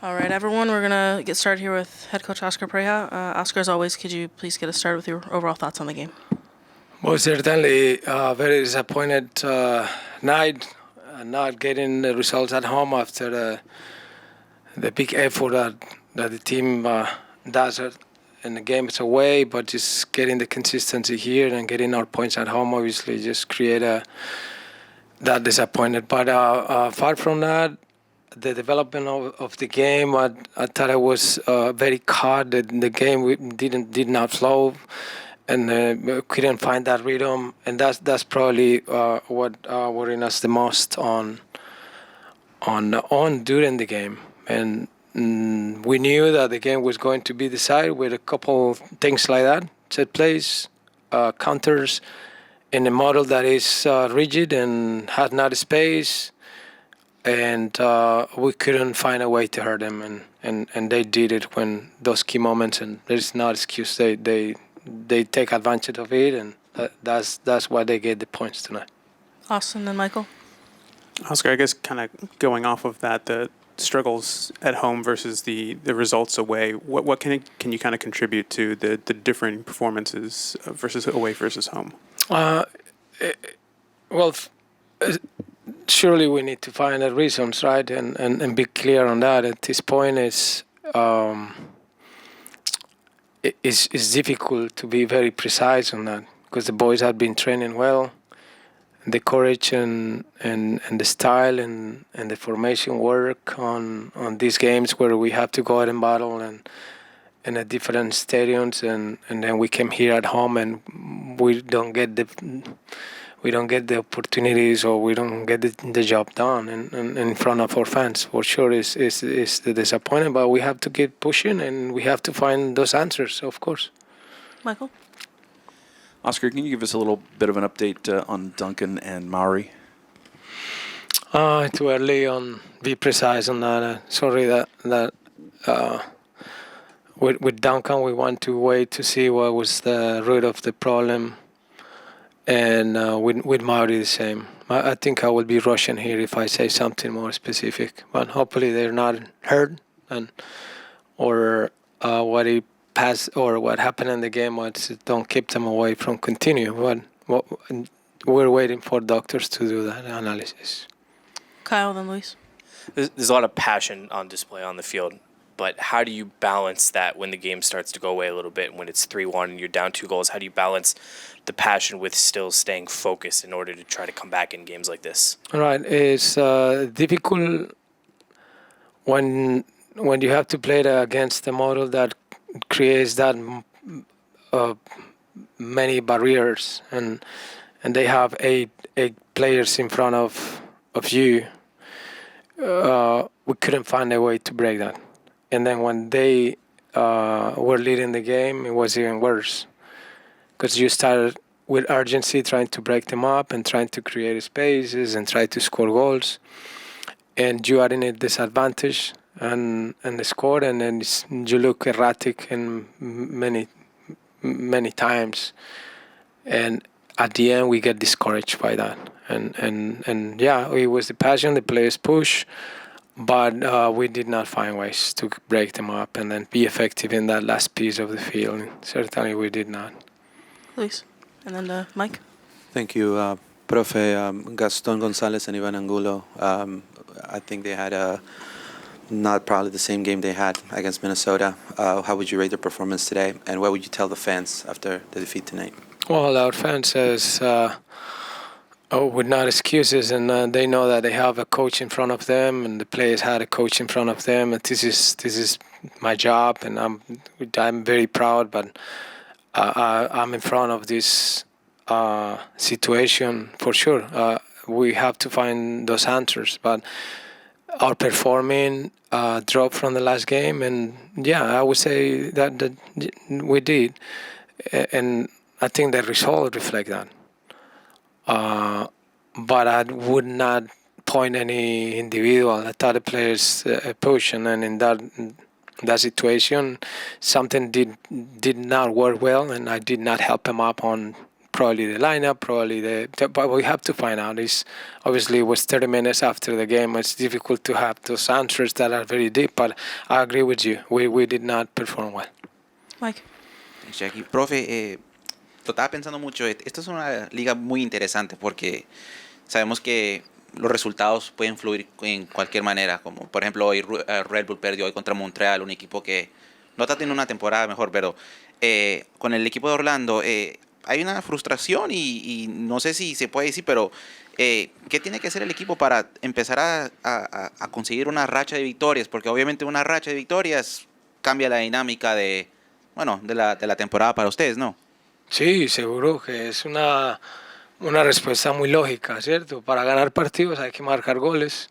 All right, everyone, we're going to get started here with head coach Oscar Pareja. Oscar, as always, could you please get us started with your overall thoughts on the game? Well, certainly very disappointed night, not getting the results at home after the big effort that the team does in the games away, but just getting the consistency here and getting our points at home obviously just create that disappointed. But far from that, the development of the game, I thought I was very caught. The game did not flow, and couldn't find that rhythm. And that's probably what worrying us the most on during the game. And we knew that the game was going to be decided with a couple things like that: set plays, counters, in a model that is rigid and has not space, and we couldn't find a way to hurt them, and they did it when those key moments, and there's no excuse. They take advantage of it, and that's why they get the points tonight. Austin and Michael? Oscar, I guess kind of going off of that, the struggles at home versus the results away, what can you kind of contribute to the differing performances versus away versus home? Well, surely we need to find the reasons, right, and be clear on that. At this point, it's difficult to be very precise on that because the boys have been training well. The courage and the style and the formation work on these games where we have to go out and battle and in a different stadiums, and then we came here at home and we don't get the opportunities, or we don't get the job done in front of our fans. For sure is the disappointment, but we have to keep pushing and we have to find those answers, of course. Michael? Oscar, can you give us a little bit of an update on Duncan and Mauri? Too early on be precise on that. Sorry that with Duncan we want to wait to see what was the root of the problem, and with Mauri the same. I think I will be rushing here if I say something more specific, but hopefully they're not hurt or what happened in the game was don't keep them away from continue. What we're waiting for doctors to do that analysis. Kyle, then Luis? There's a lot of passion on display on the field, but how do you balance that when the game starts to go away a little bit, when it's 3-1 and you're down 2 goals? How do you balance the passion with still staying focused in order to try to come back in games like this? All right, it's difficult when you have to play against a model that creates that many barriers, and they have eight players in front of you. We couldn't find a way to break that, and then when they were leading the game, it was even worse because you started with urgency trying to break them up and trying to create spaces and try to score goals, and you are in a disadvantage and the score, and then you look erratic in many times, and at the end we get discouraged by that, and yeah, it was the passion, the players push, but we did not find ways to break them up and then be effective in that last piece of the field. Certainly we did not. Luis? And then Mike? Thank you, Profe. Gastón, González, and Ivan Angulo. I think they had not probably the same game they had against Minnesota. How would you rate their performance today, and what would you tell the fans after the defeat tonight? Well, our fans says, with not excuses, and they know that they have a coach in front of them, and the players had a coach in front of them, and this is my job, and I'm very proud, but I'm in front of this situation for sure. We have to find those answers, but our performing dropped from the last game, and yeah, I would say that we did, and I think the result reflect that. But I would not point any individual. I thought the players push, and then in that situation, something did not work well, and I did not help them up on probably the lineup, but we have to find out. It's obviously it was 30 minutes after the game. It's difficult to have those answers that are very deep, but I agree with you. We did not perform well. Mike. Jackie, profe, lo estaba pensando mucho. Esto es una liga muy interesante porque sabemos que los resultados pueden fluir en cualquier manera. Como por ejemplo hoy Red Bull perdió hoy contra Montreal, un equipo que no está teniendo una temporada mejor, pero con el equipo de Orlando hay una frustración y no sé si se puede decir, pero ¿qué tiene que hacer el equipo para empezar a conseguir una racha de victorias? Porque obviamente una racha de victorias cambia la dinámica de la temporada para ustedes, ¿no? Sí, seguro que es una respuesta muy lógica, ¿cierto? Para ganar partidos hay que marcar goles,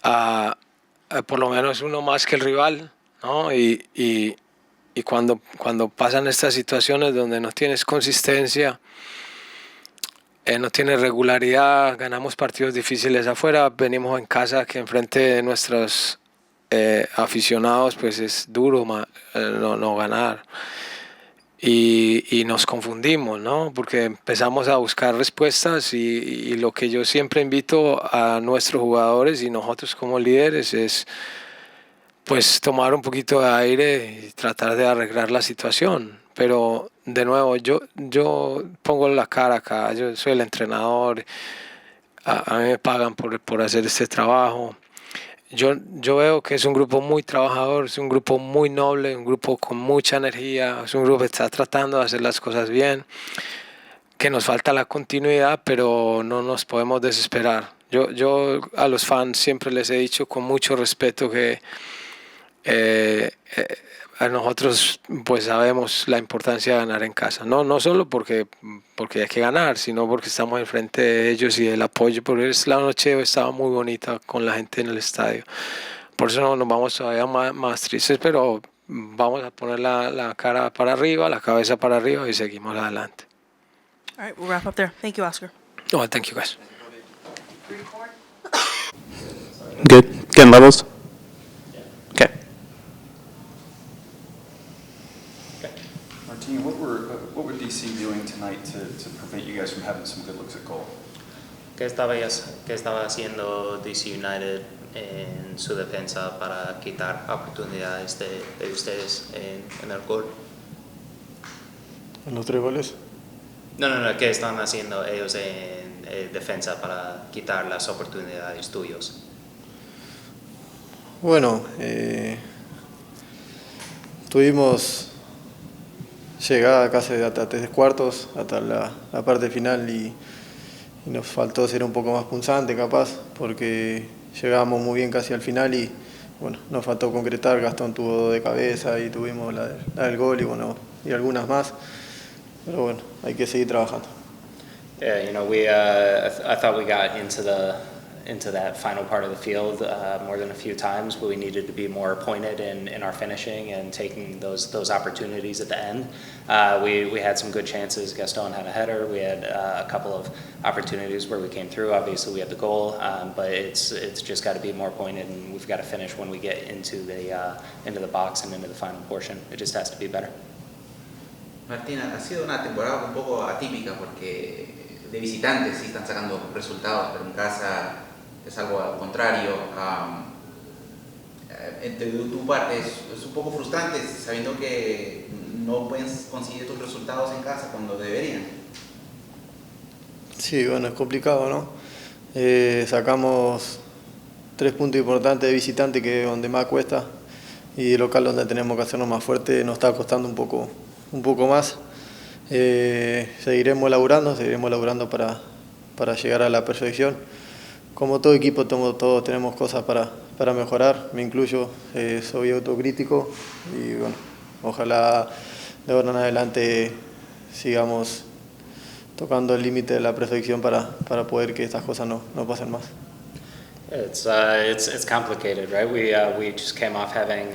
por lo menos uno más que el rival, ¿no? Y cuando pasan estas situaciones donde no tienes consistencia, no tienes regularidad, ganamos partidos difíciles afuera, venimos en casa que enfrente de nuestros aficionados pues es duro no ganar. Y nos confundimos, ¿no? Porque empezamos a buscar respuestas y lo que yo siempre invito a nuestros jugadores y nosotros como líderes es pues tomar un poquito de aire y tratar de arreglar la situación. Pero de nuevo, yo pongo la cara acá, yo soy el entrenador, a mí me pagan por hacer este trabajo. Yo veo que es un grupo muy trabajador, es un grupo muy noble, un grupo con mucha energía, es un grupo que está tratando de hacer las cosas bien, que nos falta la continuidad, pero no nos podemos desesperar. Yo a los fans siempre les he dicho con mucho respeto que a nosotros pues sabemos la importancia de ganar en casa, no solo porque hay que ganar, sino porque estamos enfrente de ellos y el apoyo, porque la noche estaba muy bonita con la gente en el estadio, por eso no nos vamos todavía más tristes, pero vamos a poner la cara para arriba, la cabeza para arriba y seguimos adelante. All right, we'll wrap up there. Thank you, Oscar. Oh, thank you guys. Good. Getting levels? Okay. Martín, what were DC doing tonight to prevent you guys from having some good looks at goal? ¿Qué estaba haciendo DC United en su defensa para quitar oportunidades de ustedes en el gol? ¿En los 3 goles? No, ¿qué están haciendo ellos en defensa para quitar las oportunidades tuyos? Bueno, tuvimos llegada casi hasta 3 cuartos, hasta la parte final y nos faltó ser un poco más punzante capaz, porque llegábamos muy bien casi al final y bueno, nos faltó concretar. Gastón tuvo 2 de cabeza y tuvimos la del gol y algunas más, pero bueno, hay que seguir trabajando. Yeah, I thought we got into that final part of the field more than a few times, but we needed to be more pointed in our finishing and taking those opportunities at the end. We had some good chances. Gastón had a header. We had a couple of opportunities where we came through. Obviously, we had the goal, but it's just got to be more pointed, and we've got to finish when we get into the box and into the final portion. It just has to be better. Martín, ha sido una temporada un poco atípica porque de visitantes sí están sacando resultados, pero en casa es algo al contrario. De tu parte es un poco frustrante sabiendo que no puedes conseguir tus resultados en casa cuando deberían. Sí, bueno, es complicado, ¿no? Sacamos 3 puntos importantes de visitante, que es donde más cuesta, y de local donde tenemos que hacernos más fuerte nos está costando un poco más. Seguiremos laburando para llegar a la perfección. Como todo equipo, todos tenemos cosas para mejorar, me incluyo, soy autocrítico y bueno, ojalá de ahora en adelante sigamos tocando el límite de la perfección para poder que estas cosas no pasen más. It's complicated, right? We just came off having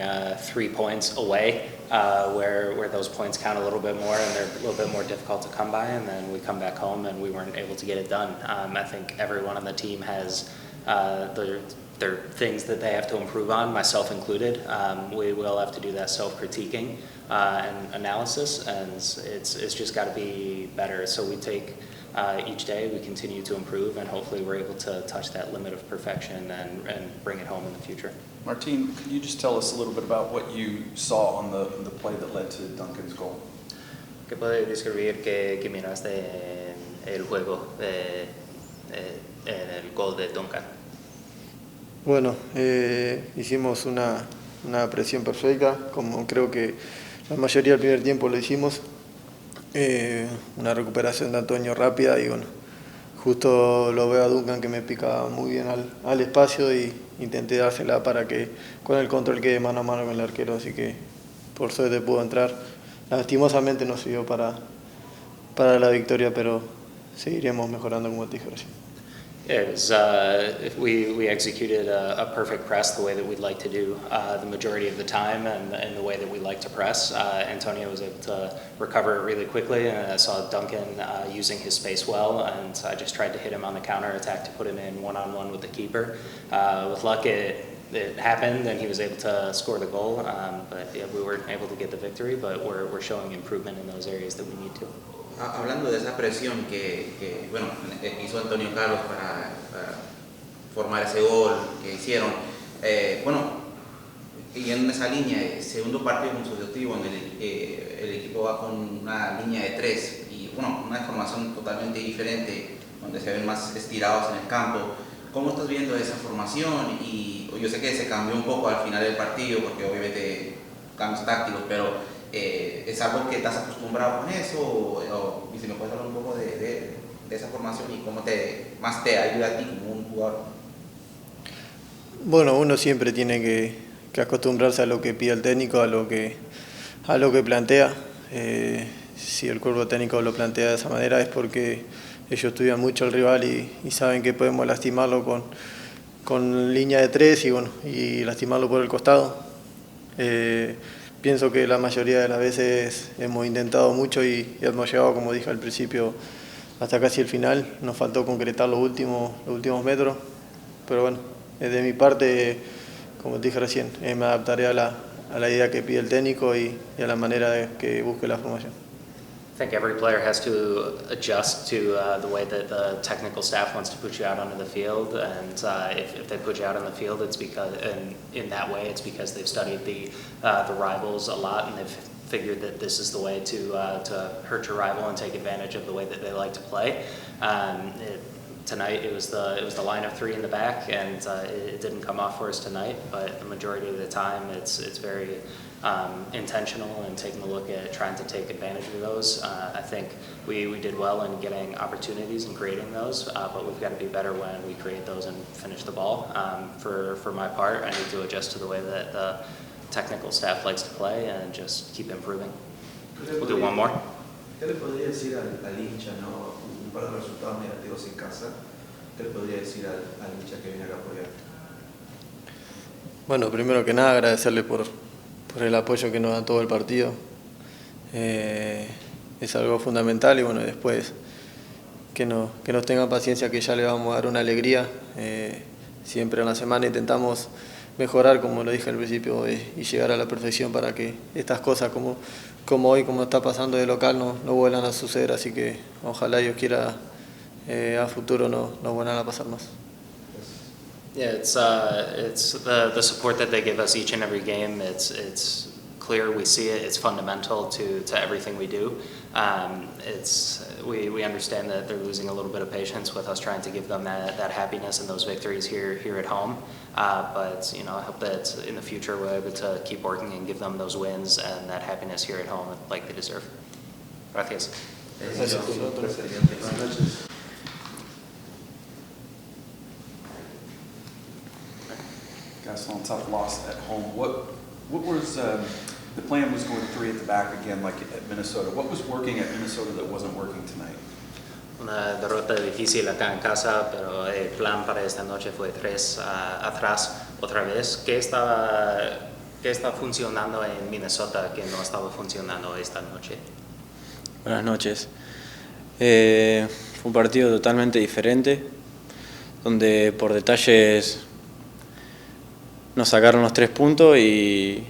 3 points away, where those points count a little bit more and they're a little bit more difficult to come by, and then we come back home and we weren't able to get it done. I think everyone on the team has there are things that they have to improve on, myself included. We will have to do that self-critiquing and analysis, and it's just got to be better. So we take each day, we continue to improve, and hopefully we're able to touch that limit of perfection and bring it home in the future. Martín, could you just tell us a little bit about what you saw on the play that led to Duncan's goal? ¿Qué puede describir que miraste en el juego en el gol de Duncan? Bueno, hicimos una presión perfecta, como creo que la mayoría del primer tiempo lo hicimos. Una recuperación de Antonio rápida y bueno, justo lo veo a Duncan que me pica muy bien al espacio y intenté dársela para que con el control quede mano a mano con el arquero, así que por suerte pudo entrar. Lastimosamente no sirvió para la victoria, pero seguiremos mejorando como te dije recién. It was, we executed a perfect press the way that we'd like to do the majority of the time and the way that we like to press. Antonio was able to recover it really quickly, and I saw Duncan using his space well, and I just tried to hit him on the counter attack to put him in one-on-one with the keeper. With luck, it happened, and he was able to score the goal, but yeah, we weren't able to get the victory, but we're showing improvement in those areas that we need to. Hablando de esa presión que bueno, hizo Antonio Carlos para formar ese gol que hicieron, bueno, y en esa línea, segundo partido consecutivo, en el equipo va con una línea de 3 y bueno, una formación totalmente diferente, donde se ven más estirados en el campo. ¿Cómo estás viendo esa formación? Y yo sé que se cambió un poco al final del partido, porque obviamente cambios tácticos, pero ¿es algo que estás acostumbrado con eso? Y si me puedes hablar un poco de esa formación y cómo más te ayuda a ti como un jugador. Bueno, uno siempre tiene que acostumbrarse a lo que pide el técnico, a lo que plantea. Si el cuerpo técnico lo plantea de esa manera es porque ellos estudian mucho al rival y saben que podemos lastimarlo con línea de 3 y, bueno, y lastimarlo por el costado. Pienso que la mayoría de las veces hemos intentado mucho y hemos llegado, como dije al principio, hasta casi el final. Nos faltó concretar los últimos metros, pero bueno, de mi parte, como te dije recién, me adaptaré a la idea que pide el técnico y a la manera de que busque la formación. I think every player has to adjust to the way that the technical staff wants to put you out onto the field, and if they put you out on the field, it's because, and in that way, it's because they've studied the rivals a lot, and they've figured that this is the way to hurt your rival and take advantage of the way that they like to play. Tonight it was the line of 3 in the back, and it didn't come off for us tonight. But the majority of the time, it's very intentional and taking a look at trying to take advantage of those. I think we did well in getting opportunities and creating those, but we've got to be better when we create those and finish the ball. For my part, I need to adjust to the way that the technical staff likes to play and just keep improving. We'll do one more. ¿Qué le podría decir al hincha, no? Un par de resultados negativos en casa. ¿Qué le podría decir al hincha que viene acá a apoyar? Bueno, primero que nada agradecerle por el apoyo que nos da todo el partido. Es algo fundamental y bueno, después que nos tengan paciencia, que ya le vamos a dar una alegría. Siempre en la semana intentamos mejorar, como lo dije al principio, y llegar a la perfección para que estas cosas como hoy, como está pasando de local, no vuelvan a suceder, así que ojalá Dios quiera a futuro no vuelvan a pasar más. Yeah, it's the support that they give us each and every game. It's clear, we see it. It's fundamental to everything we do. We understand that they're losing a little bit of patience with us trying to give them that happiness and those victories here at home. But you know, I hope that in the future we're able to keep working and give them those wins and that happiness here at home like they deserve. Gracias. Gastón, tough loss at home. What was the plan was going 3 at the back again, like at Minnesota. What was working at Minnesota that wasn't working tonight? Una derrota difícil acá en casa, pero el plan para esta noche fue 3 atrás otra vez. ¿Qué está funcionando en Minnesota que no estaba funcionando esta noche? Buenas noches. Fue un partido totalmente diferente, donde por detalles nos sacaron los 3 puntos y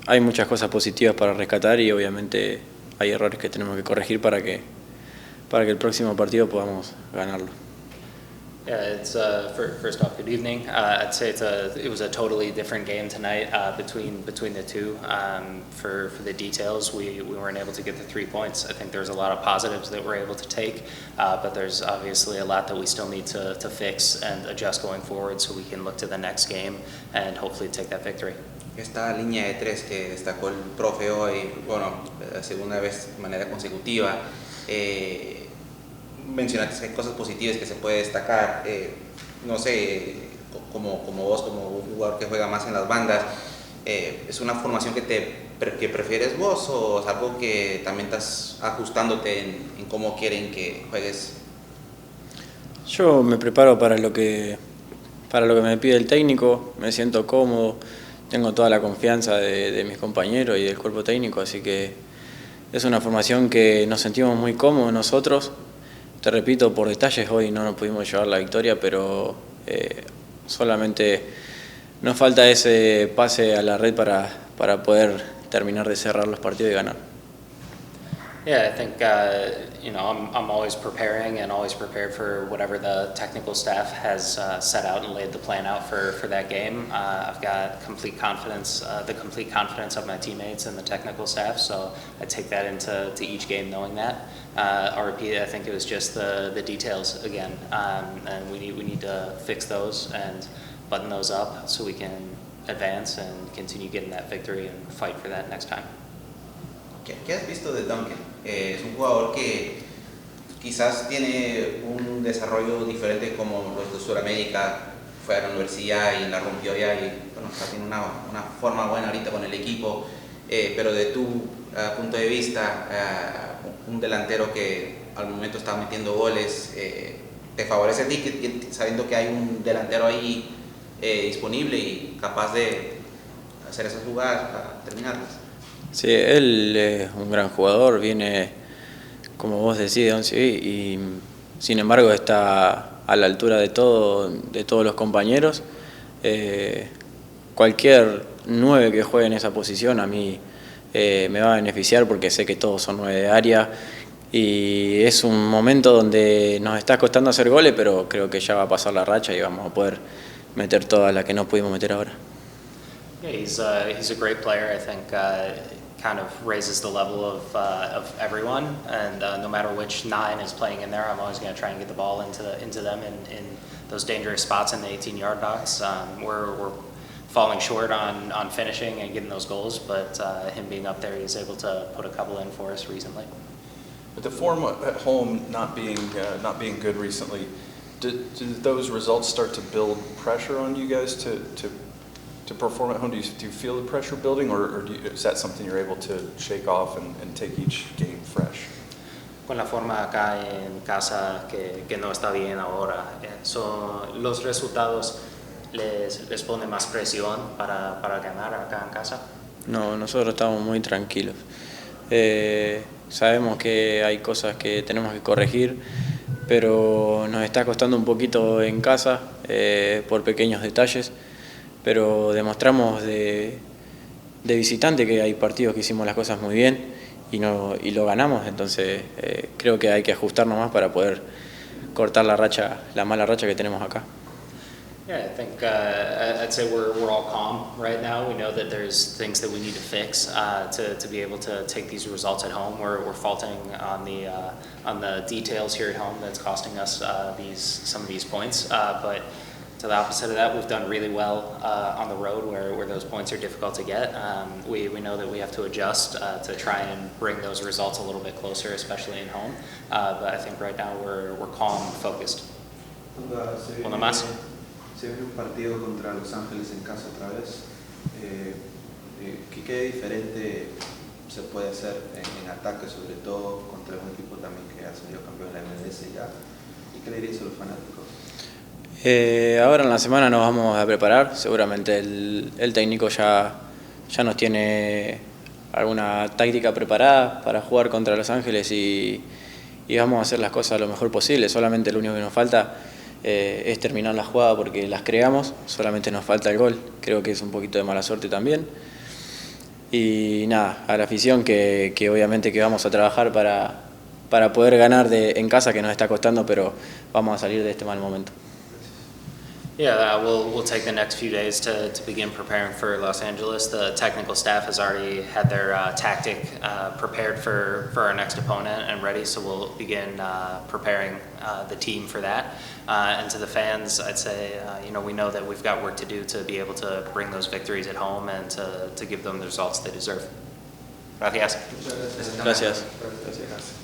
hay muchas cosas positivas para rescatar y obviamente hay errores que tenemos que corregir para que el próximo partido podamos ganarlo. Yeah, it's first off, good evening. I'd say it was a totally different game tonight between the two. For the details, we weren't able to get the 3 points. I think there's a lot of positives that we're able to take, but there's obviously a lot that we still need to fix and adjust going forward so we can look to the next game and hopefully take that victory. Esta línea de 3 que destacó el profe hoy, bueno, la segunda vez de manera consecutiva, mencionaste que hay cosas positivas que se puede destacar, no sé, como vos, como un jugador que juega más en las bandas, ¿es una formación que prefieres vos o es algo que también estás ajustándote en cómo quieren que juegues? Yo me preparo para lo que me pide el técnico, me siento cómodo, tengo toda la confianza de mis compañeros y del cuerpo técnico, así que es una formación que nos sentimos muy cómodos nosotros. Te repito, por detalles hoy no nos pudimos llevar la victoria, pero solamente nos falta ese pase a la red para poder terminar de cerrar los partidos y ganar. Yeah, I think I'm always preparing and always prepared for whatever the technical staff has set out and laid the plan out for that game. I've got complete confidence, the complete confidence of my teammates and the technical staff, so I take that into each game knowing that. I'll repeat, I think it was just the details again, and we need to fix those and button those up so we can advance and continue getting that victory and fight for that next time. ¿Qué has visto de Duncan? Es un jugador que quizás tiene un desarrollo diferente como los de Sudamérica, fue a la universidad y la rompió ya y bueno, está tiene una forma buena ahorita con el equipo, pero de tu punto de vista, un delantero que al momento está metiendo goles, ¿te favorece a ti sabiendo que hay un delantero ahí disponible y capaz de hacer esas jugadas para terminarlas? Sí, él es un gran jugador, viene, como vos decís, de 11 y sin embargo está a la altura de todos los compañeros. Cualquier 9 que juegue en esa posición a mí me va a beneficiar porque sé que todos son 9 de área y es un momento donde nos está costando hacer goles, pero creo que ya va a pasar la racha y vamos a poder meter todas las que no pudimos meter ahora. Yeah, he's a great player. I think kind of raises the level of everyone, and no matter which 9 is playing in there, I'm always going to try and get the ball into them in those dangerous spots in the 18-yard box. We're falling short on finishing and getting those goals, but him being up there, he's able to put a couple in for us recently. With the form at home not being good recently, did those results start to build pressure on you guys to perform at home? Do you feel the pressure building, or is that something you're able to shake off and take each game fresh? Con la forma acá en casa que no está bien ahora, los resultados les pone más presión para ganar acá en casa. No, nosotros estamos muy tranquilos. Sabemos que hay cosas que tenemos que corregir, pero nos está costando un poquito en casa por pequeños detalles. Pero demostramos de visitante que hay partidos que hicimos las cosas muy bien y lo ganamos, entonces creo que hay que ajustarnos más para poder cortar la mala racha que tenemos acá. Yeah, I think I'd say we're all calm right now. We know that there's things that we need to fix to be able to take these results at home. We're faulting on the details here at home that's costing us some of these points, but to the opposite of that, we've done really well on the road where those points are difficult to get. We know that we have to adjust to try and bring those results a little bit closer, especially in home. But I think right now we're calm and focused. Uno más. Se viene un partido contra Los Ángeles en casa otra vez. ¿Qué diferente se puede hacer en ataque, sobre todo contra un equipo también que ha salido campeón de la MLS ya? ¿Y qué le dirías a los fanáticos? Ahora en la semana nos vamos a preparar, seguramente el técnico ya nos tiene alguna táctica preparada para jugar contra Los Ángeles y vamos a hacer las cosas lo mejor posible. Solamente lo único que nos falta es terminar la jugada porque las creamos, solamente nos falta el gol. Creo que es un poquito de mala suerte también. Y nada, a la afición que obviamente que vamos a trabajar para poder ganar en casa, que nos está costando, pero vamos a salir de este mal momento. Yeah, we'll take the next few days to begin preparing for Los Angeles. The technical staff has already had their tactic prepared for our next opponent and ready, so we'll begin preparing the team for that. And to the fans, I'd say, we know that we've got work to do to be able to bring those victories at home and to give them the results they deserve. Gracias. Gracias. Gracias.